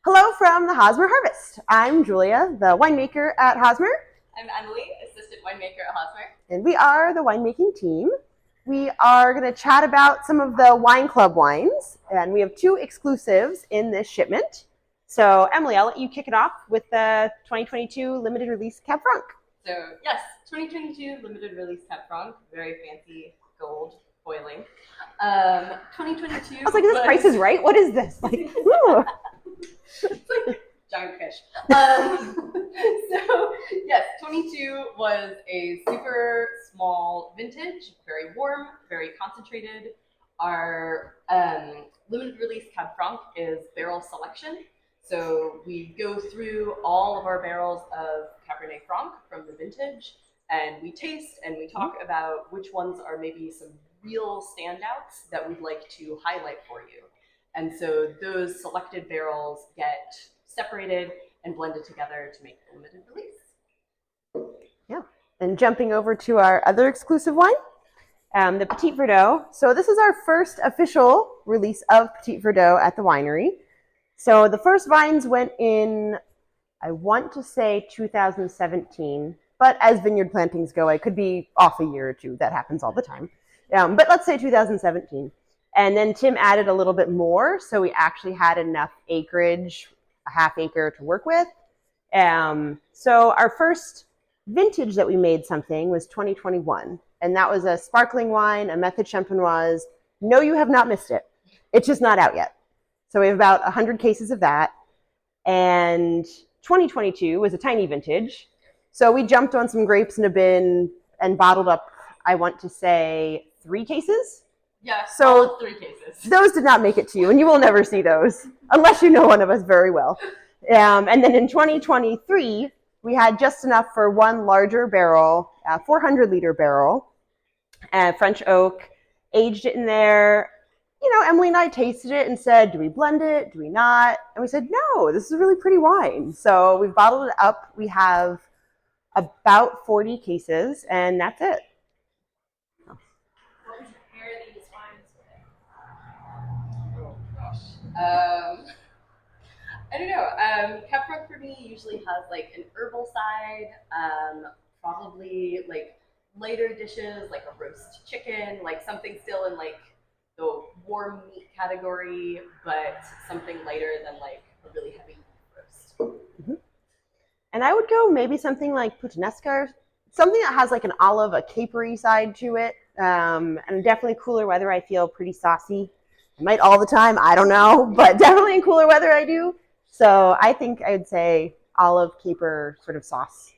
Hello from the Hosmer Harvest. I'm Julia, the winemaker at Hosmer. I'm Emily, Assistant Winemaker at Hosmer. And we are the winemaking team. We are going to chat about some of the wine club wines, and we have two exclusives in this shipment. So Emily, I'll let you kick it off with the 2022 Limited Release Cab Franc. So yes, 2022 Limited Release Cabernet Franc, very fancy gold foiling. 2022. I was like, this price is right? What is this? Like, It's like giant fish. So yes, 22 was a super small vintage, very warm, very concentrated. Our limited release Cab Franc is barrel selection. So we go through all of our barrels of Cabernet Franc from the vintage, and we taste and we talk about which ones are maybe some real standouts that we'd like to highlight for you. And so those selected barrels get separated and blended together to make the limited release. Yeah. And jumping over to our other exclusive wine, the Petit Verdot. So this is our first official release of Petit Verdot at the winery. So the first vines went in, I want to say 2017, but as vineyard plantings go, I could be off a year or two. That happens all the time. But let's say 2017. And then Tim added a little bit more, so we actually had enough acreage, a half acre to work with. So our first vintage that we made something was 2021, and that was a sparkling wine, a Method Champenoise. No, you have not missed it. It's just not out yet. So we have about 100 cases of that. And 2022 was a tiny vintage. So we jumped on some grapes in a bin and bottled up, I want to say, 3 cases. Yeah, so 3 cases. Those did not make it to you, and you will never see those unless you know one of us very well. And then in 2023, we had just enough for one larger barrel, a 400-liter barrel, French oak, aged it in there. You know, Emily and I tasted it and said, do we blend it? Do we not? And we said, no, this is really pretty wine. So we've bottled it up. We have about 40 cases, and that's it. I don't know. Cab Franc for me usually has like an herbal side, probably like lighter dishes, like a roast chicken, like something still in like the warm meat category, but something lighter than like a really heavy roast. Mm-hmm. And I would go maybe something like puttanesca, something that has like an olive, a capery side to it, and definitely cooler weather. I feel pretty saucy. I might all the time, I don't know, but definitely in cooler weather I do. So I think I would say olive caper sort of sauce.